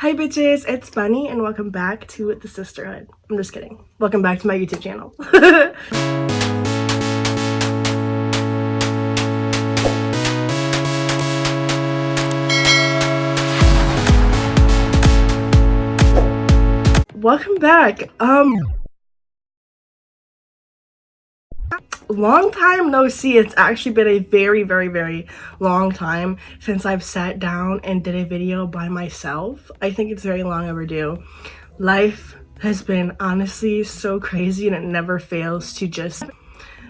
Hi bitches, it's Bunny and welcome back to the sisterhood. I'm just kidding. Welcome back to my YouTube channel. Welcome back. Long time no see. It's actually been a very long time since I've sat down and did a video by myself. I think it's very long overdue. Life has been honestly so crazy and it never fails to just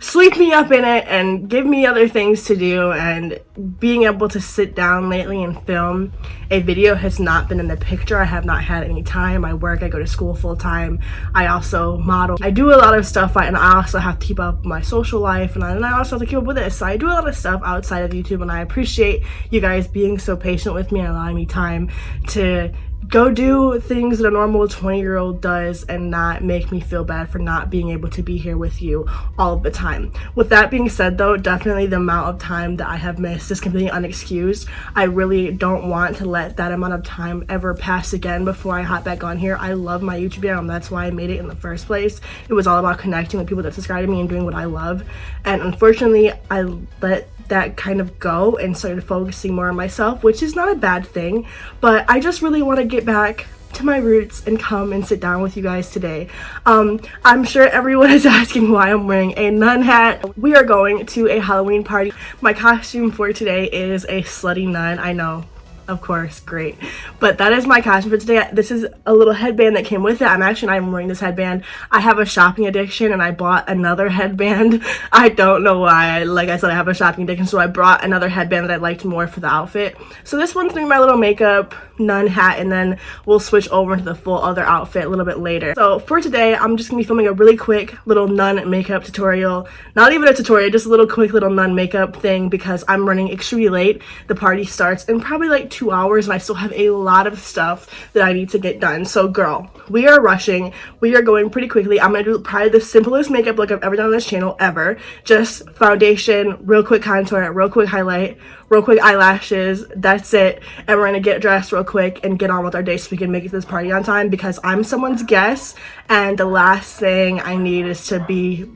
sleep me up in it and give me other things to do, and being able to sit down lately and film a video has not been in the picture. I have not had any time. I work, I go to school full time, I also model, I do a lot of stuff, and I also have to keep up with my social life, and I also have to keep up with this. So I do a lot of stuff outside of YouTube, and I appreciate you guys being so patient with me and allowing me time to go do things that a normal 20-year-old does and not make me feel bad for not being able to be here with you all of the time. With that being said though, definitely the amount of time that I have missed is completely unexcused. I really don't want to let that amount of time ever pass again before I hop back on here. I love my YouTube channel, and that's why I made it in the first place. It was all about connecting with people that subscribe to me and doing what I love, and unfortunately I let that kind of go and started focusing more on myself, which is not a bad thing, but I just really want to get back to my roots and come and sit down with you guys today. I'm sure everyone is asking why I'm wearing a nun hat. We are going to a Halloween party. My costume for today is a slutty nun. I know, of course, great, but that is my costume for today. This is a little headband that came with it. I'm actually not even wearing this headband. I have a shopping addiction and I bought another headband. I don't know why. Like I said, I have a shopping addiction, so I brought another headband that I liked more for the outfit. So this one's gonna be my little makeup nun hat, and then we'll switch over into the full other outfit a little bit later. So for today, I'm just gonna be filming a really quick little nun makeup tutorial. Not even a tutorial, just a little quick little nun makeup thing, because I'm running extremely late. The party starts in probably like 2 hours and I still have a lot of stuff that I need to get done. So girl, we are rushing. We are going pretty quickly. I'm gonna do probably the simplest makeup look I've ever done on this channel ever. Just foundation, real quick contour, real quick highlight, real quick eyelashes. That's it. And we're gonna get dressed real quick and get on with our day so we can make it to this party on time, because I'm someone's guest and the last thing I need is to be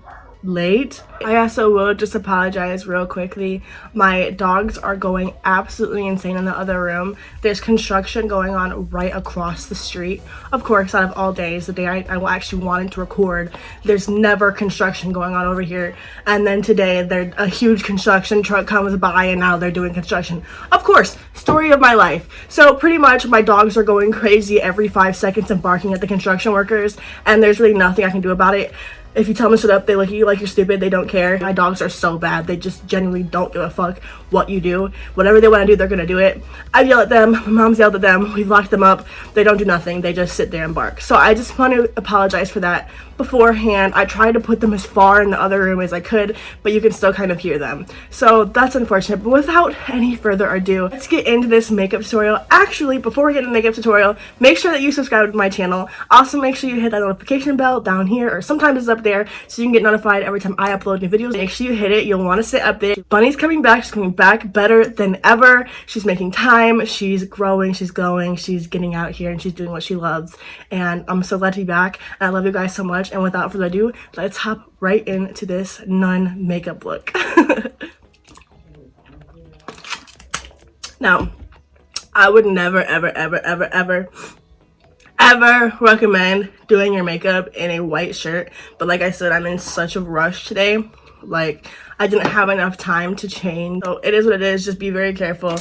late. I also will just apologize real quickly. My dogs are going absolutely insane in the other room. There's construction going on right across the street. Of course, out of all days, the day I actually wanted to record, there's never construction going on over here. And then today, a huge construction truck comes by and now they're doing construction. Of course, story of my life. So pretty much my dogs are going crazy every 5 seconds and barking at the construction workers, and there's really nothing I can do about it. If you tell them to shut up, they look at you like you're stupid. They don't care. My dogs are so bad. They just genuinely don't give a fuck what you do. Whatever they want to do, they're going to do it. I yell at them. My mom's yelled at them. We've locked them up. They don't do nothing. They just sit there and bark. So I just want to apologize for that beforehand. I tried to put them as far in the other room as I could, but you can still kind of hear them. So that's unfortunate. But without any further ado, let's get into this makeup tutorial. Actually, before we get into the makeup tutorial, make sure that you subscribe to my channel. Also, make sure you hit that notification bell down here, or sometimes it's up there, so you can get notified every time I upload new videos. Make sure you hit it. You'll want to sit up there. Bunny's coming back. She's coming back better than ever. She's making time. She's growing. She's glowing. She's getting out here and she's doing what she loves. And I'm so glad to be back. And I love you guys so much. And without further ado, let's hop right into this nun makeup look. Now, I would never, ever recommend doing your makeup in a white shirt, but like I said, I'm in such a rush today. Like, I didn't have enough time to change, so it is what it is. Just be very careful.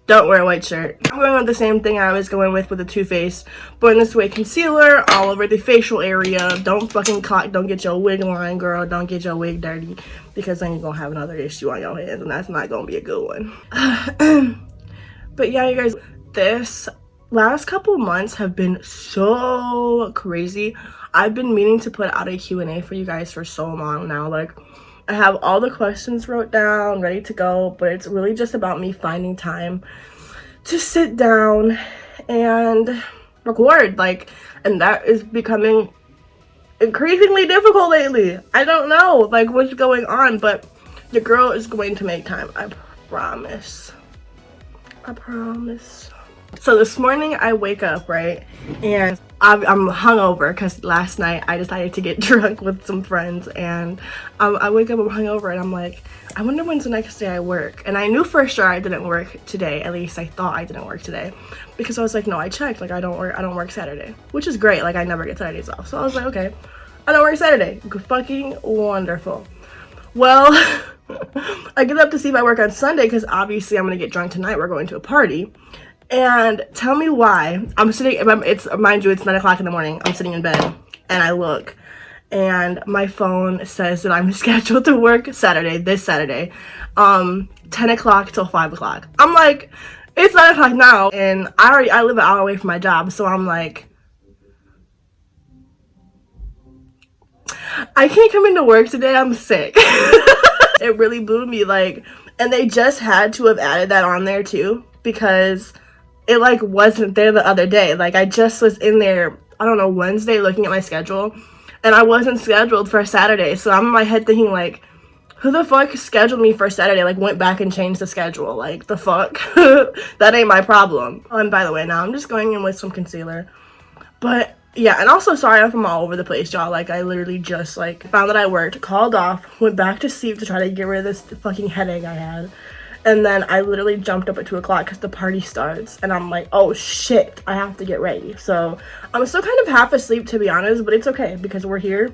Don't wear a white shirt. I'm going with the same thing I was going with the Too Faced Born This Way concealer all over the facial area. Don't fucking don't get your wig line, girl. Don't get your wig dirty, because then you're gonna have another issue on your hands, and that's not gonna be a good one. But yeah, you guys, this last couple months have been so crazy. I've been meaning to put out a Q&A for you guys for so long now. Like, I have all the questions wrote down, ready to go, but it's really just about me finding time to sit down and record. Like, and that is becoming increasingly difficult lately. I don't know, like, what's going on, but the girl is going to make time. I promise. I promise. So this morning I wake up, right, and I'm hungover because last night I decided to get drunk with some friends, and I wake up, I'm hungover, and I'm like, I wonder when's the next day I work. And I knew for sure I didn't work today. At least I thought I didn't work today, because I was like, no, I checked, like I don't work Saturday, which is great. Like I never get Saturdays off, so I was like, okay, I don't work Saturday. Fucking wonderful. Well, I get up to see if I work on Sunday because obviously I'm gonna get drunk tonight. We're going to a party. And tell me why. I'm sitting, mind you, it's 9 o'clock in the morning. I'm sitting in bed and I look and my phone says that I'm scheduled to work this Saturday, 10 o'clock till 5 o'clock. I'm like, it's 9 o'clock now and I live an hour away from my job. So I'm like, I can't come into work today. I'm sick. It really blew me, like, and they just had to have added that on there too, because it like wasn't there the other day. Like I just was in there, I don't know, Wednesday looking at my schedule and I wasn't scheduled for Saturday. So I'm in my head thinking like, who the fuck scheduled me for Saturday? Like went back and changed the schedule. Like the fuck? That ain't my problem. Oh, and by the way, now I'm just going in with some concealer. But yeah, and also sorry if I'm all over the place, y'all. Like I literally just like found that I worked, called off, went back to sleep to try to get rid of this fucking headache I had. And then I literally jumped up at 2 o'clock because the party starts. And I'm like, oh shit, I have to get ready. So I'm still kind of half asleep, to be honest, but it's okay because we're here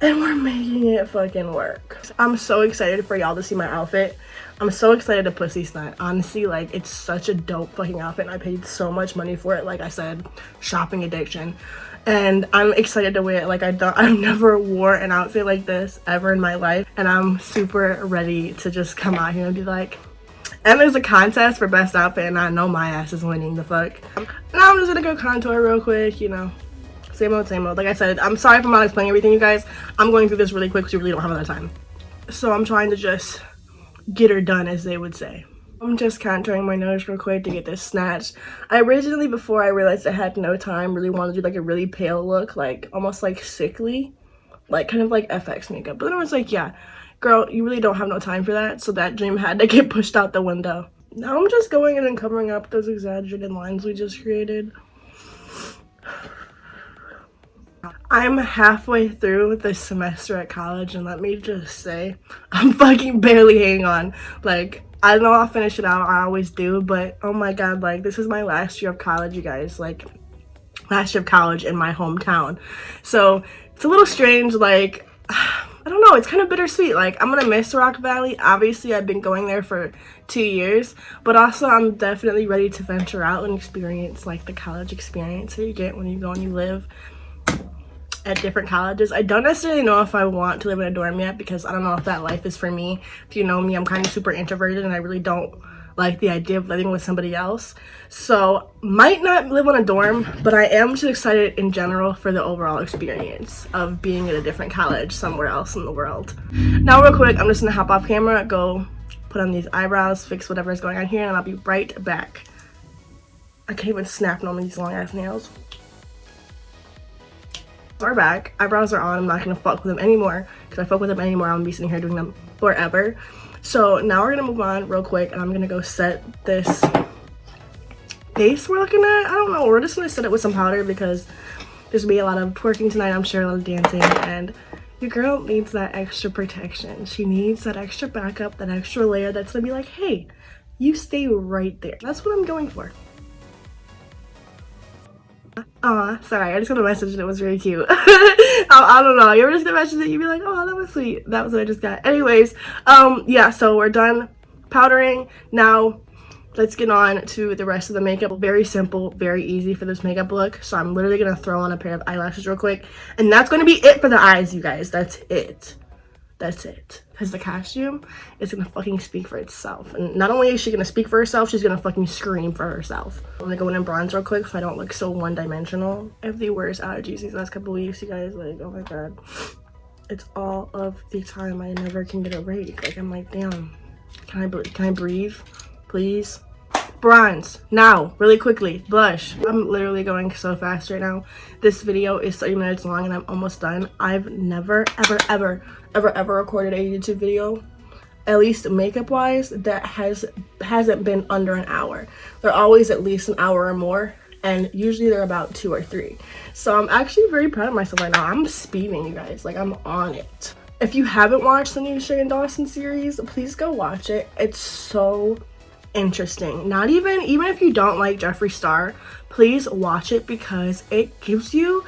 and we're making it fucking work. I'm so excited for y'all to see my outfit. I'm so excited to pussy snot. Honestly, like it's such a dope fucking outfit and I paid so much money for it. Like I said, shopping addiction. And I'm excited to wear it. Like I've never wore an outfit like this ever in my life, and I'm super ready to just come out here and be like, and there's a contest for best outfit and I know my ass is winning. The fuck. Now I'm just gonna go contour real quick, you know, same old. Like I said, I'm sorry if I'm not explaining everything, you guys. I'm going through this really quick because we really don't have enough time, so I'm trying to just get her done, as they would say. I'm just contouring my nose real quick to get this snatched. I originally, before I realized I had no time, really wanted to do like a really pale look, like almost like sickly, like kind of like FX makeup. But then I was like, yeah, girl, you really don't have no time for that. So that dream had to get pushed out the window. Now I'm just going in and covering up those exaggerated lines we just created. I'm halfway through this semester at college, and let me just say, I'm fucking barely hanging on. Like, I know I'll finish it out, I always do, but oh my god, like, this is my last year of college, you guys. Like, last year of college in my hometown. So, it's a little strange, like, I don't know, it's kind of bittersweet. Like, I'm gonna miss Rock Valley. Obviously, I've been going there for 2 years, but also I'm definitely ready to venture out and experience, like, the college experience that you get when you go and you live at different colleges. I don't necessarily know if I want to live in a dorm yet, because I don't know if that life is for me. If you know me, I'm kind of super introverted and I really don't like the idea of living with somebody else. So might not live on a dorm, but I am just excited in general for the overall experience of being at a different college somewhere else in the world. Now real quick, I'm just gonna hop off camera, go put on these eyebrows, fix whatever is going on here, and I'll be right back. I can't even snap normally these long ass nails. We're back. Eyebrows are on. I'm not gonna fuck with them anymore, because if I fuck with them anymore, I'm gonna be sitting here doing them forever. So now we're gonna move on real quick, and I'm gonna go set this base we're looking at. I don't know, we're just gonna set it with some powder because there's gonna be a lot of twerking tonight, I'm sure, a lot of dancing, and your girl needs that extra protection. She needs that extra backup, that extra layer that's gonna be like, hey, you stay right there. That's what I'm going for. Sorry, I just got a message and it was really cute. I don't know, you ever just get a message that you'd be like, oh, that was sweet. That was what I just got. Anyways, yeah, so we're done powdering. Now let's get on to the rest of the makeup. Very simple, very easy for this makeup look. So I'm literally gonna throw on a pair of eyelashes real quick, and that's gonna be it for the eyes, you guys. That's it. That's it. Because the costume is gonna fucking speak for itself. And not only is she gonna speak for herself, she's gonna fucking scream for herself. I'm gonna go in and bronze real quick so I don't look so one-dimensional. I have the worst allergies these last couple weeks, you guys. Like, oh my god. It's all of the time. I never can get a break. Like, I'm like, damn. Can I breathe? Please? Bronze. Now, really quickly. Blush. I'm literally going so fast right now. This video is 30 minutes long and I'm almost done. I've never, ever recorded a YouTube video at least makeup wise, that hasn't been under an hour. They're always at least an hour or more, and usually they're about 2 or 3. So I'm actually very proud of myself right now. I'm speeding, you guys. Like, I'm on it. If you haven't watched the new Shay and Dawson series, please go watch it. It's so interesting. Not even if you don't like Jeffree Star, please watch it because it gives you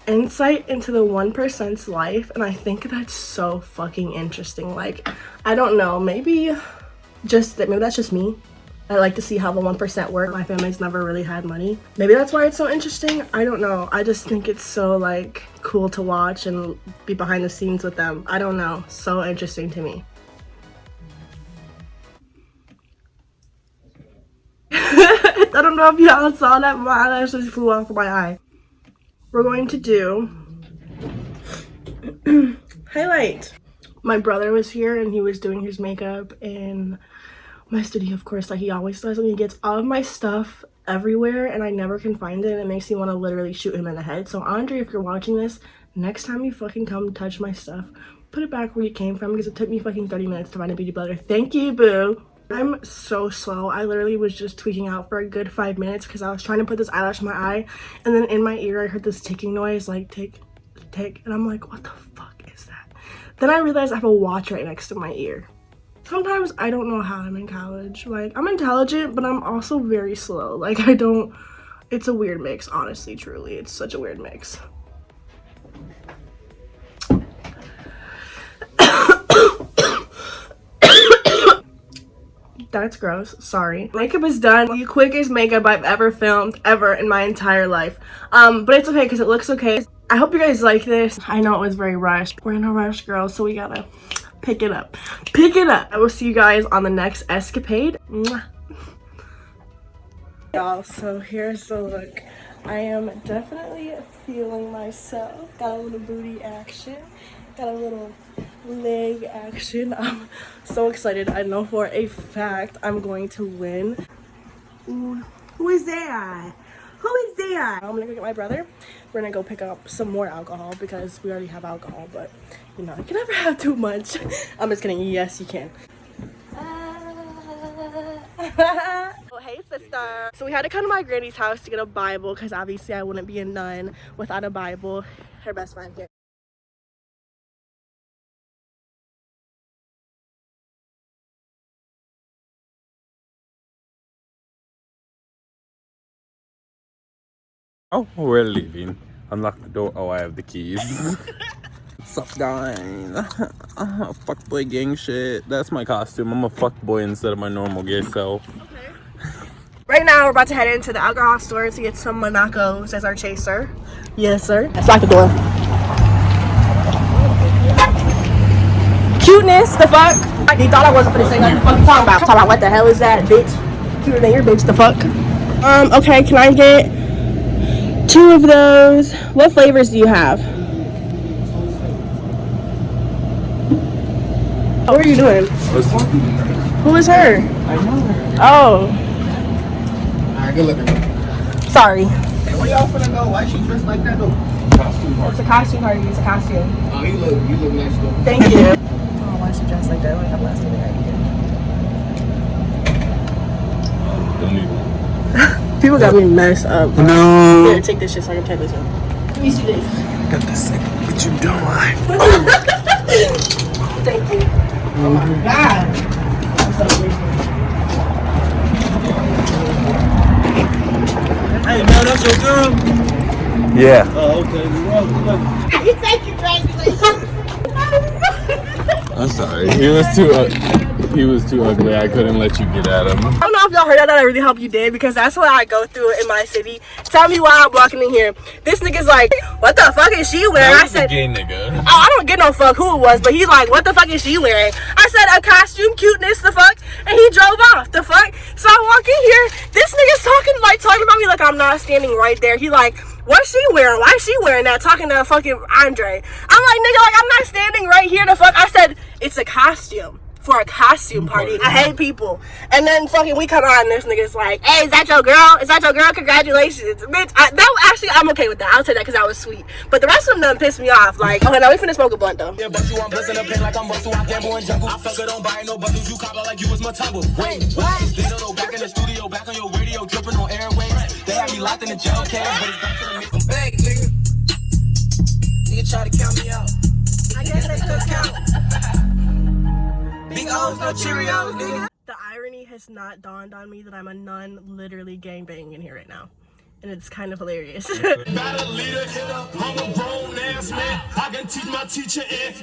insight into the 1%'s life, and I think that's so fucking interesting. Like, I don't know, maybe that's just me. I like to see how the 1% work. My family's never really had money. Maybe that's why it's so interesting. I don't know. I just think it's so like cool to watch and be behind the scenes with them. I don't know. So interesting to me. I don't know if y'all saw that, but my eyelash just flew off of my eye. We're going to do highlight. My brother was here and he was doing his makeup in my studio, of course, like he always does, and he gets all of my stuff everywhere and I never can find it, and it makes me want to literally shoot him in the head. So Andre, if you're watching this, next time you fucking come touch my stuff, put it back where you came from, because it took me fucking 30 minutes to find a beauty blender. Thank you, boo. I'm so slow. I literally was just tweaking out for a good 5 minutes because I was trying to put this eyelash in my eye, and then in my ear I heard this ticking noise, like tick, tick, and I'm like, what the fuck is that? Then I realized I have a watch right next to my ear. Sometimes I don't know how I'm in college. Like, I'm intelligent, but I'm also very slow. Like, it's a weird mix, honestly, truly. It's such a weird mix. That's gross, sorry. Makeup is done. The quickest makeup I've ever filmed ever in my entire life. But it's okay because it looks okay. I hope you guys like this. I know it was very rushed. We're in a rush, girls, so we gotta pick it up. Pick it up. I will see you guys on the next escapade. Mwah. Y'all, so here's the look. I am definitely feeling myself. Got a little booty action. Got a little leg action. I'm so excited. I know for a fact I'm going to win. Ooh, who is there? Who is there? I'm gonna go get my brother. We're gonna go pick up some more alcohol because we already have alcohol, but you know, you can never have too much. I'm just kidding. Yes, you can. Oh, hey, sister. So we had to come to my granny's house to get a Bible because obviously I wouldn't be a nun without a Bible. Her best friend here. Oh, we're leaving. Unlock the door. Oh, I have the keys. What's up, guys? Fuckboy gang shit. That's my costume. I'm a fuckboy instead of my normal gay self. Okay. Right now, we're about to head into the alcohol store to get some Monacos as our chaser. Yes, sir. Let's lock the door. Cuteness, the fuck? He thought I wasn't gonna say nothing. What you talking about? Talking about what the hell is that, bitch? Cuter than your bitch, the fuck? Okay, can I get 2 of those? What flavors do you have? What are you doing? Who is her? I know her. Oh. Alright, good looking. Sorry. Hey, where y'all finna go? Why she dressed like that though? Costume party. It's a costume party. It's a costume. Oh, you look nice though. Thank you. Oh, why is she dressed like that? Like I'm last day right Don't even. People got me messed up. No. Here, take this shit so I can type this in. Let me see this. Got this thing, but you don't like. Thank you. Oh my god. I'm so grateful. Hey, man, that's your girl? Yeah. Oh, okay. You take congratulations. I'm sorry. He was too ugly. I couldn't let you get at him. I don't know if y'all heard that. I really hope you did because that's what I go through in my city. Tell me why I'm walking in here. This nigga's like, what the fuck is she wearing? I said, gay nigga. oh, I don't get no fuck who it was, but he's like, what the fuck is she wearing? I said, a costume, cuteness, the fuck, and he drove off, the fuck. So I walk in here, this nigga's talking about me like I'm not standing right there. He like, what's she wearing? Why is she wearing that? Talking to fucking Andre. I'm like, nigga, like I'm not standing right here, the fuck. I said, it's a costume. for a costume party. I hate people. And then fucking we come on and this nigga's like, hey, is that your girl? Is that your girl? Congratulations. Bitch, actually, I'm okay with that. I'll take that because I was sweet. But the rest of them done pissed me off. Like, okay, now we finna smoke a blunt though. Yeah, but you I'm busting up like I'm busting out Gamble and Jungle. I fuck it, don't buy no bundles, you cop it like you was my tumble. Wait, what? Digital back in the studio, back on your radio, dripping on airwaves. They have me locked in the jail cage, but it's back to the mix. Back, nigga. Nigga try to count me out. I guess they still count. Big O's, no Cheerios, nigga. The irony has not dawned on me that I'm a nun literally gangbanging in here right now. And it's kind of hilarious. Battle leader, hitter, I'm a grown ass man. I can teach my teacher if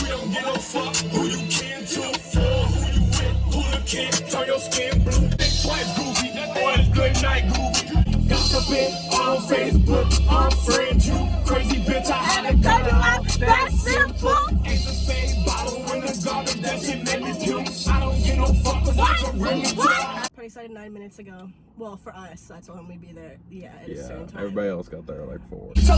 we don't give no fuck who you can to, or who you with, who the kid, turn your skin blue. Think twice, goofy, or it's good night, goofy. Gossiping on Facebook, unfriend you, crazy bitch, I had to cut it off, that's simple. Ace of spade, bottle in the garbage, that shit made me puke. I don't give no fuck, cause I can really tell. Party started 9 minutes ago. Well, for us, I told him we'd be there. Yeah, at a certain time. Everybody else got there like 4. Real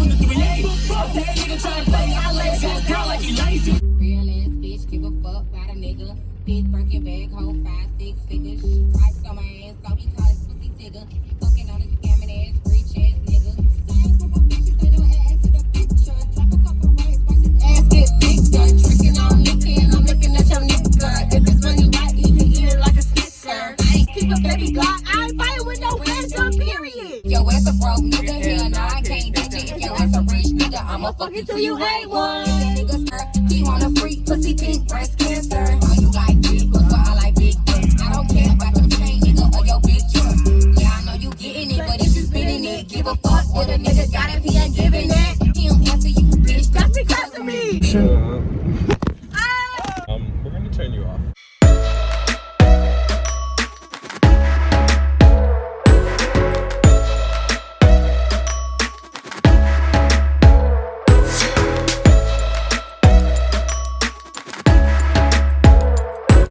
ass bitch, give a fuck about a nigga. Big Birkin bag, hold 5, 6 figures. Stripes on my ass, so he call his pussy nigga. Fucking on a scamming ass, rich ass nigga. Same group of bitches, they don't ask in the picture. Drop a couple rings, watch his ass get bigger. Tricking on licking, I'm looking at your nigga. If it's money right, he can eat it like a Snicker. I ain't keep a baby Glock, I ain't fighting with no random period. Yo ass a broke nigga, hell nah, I can't ditch it. If yo ass a rich nigga, I'ma fuck it till you hate one. Nigga skirt, he wanna freak, pussy pink, breast cancer. All you like big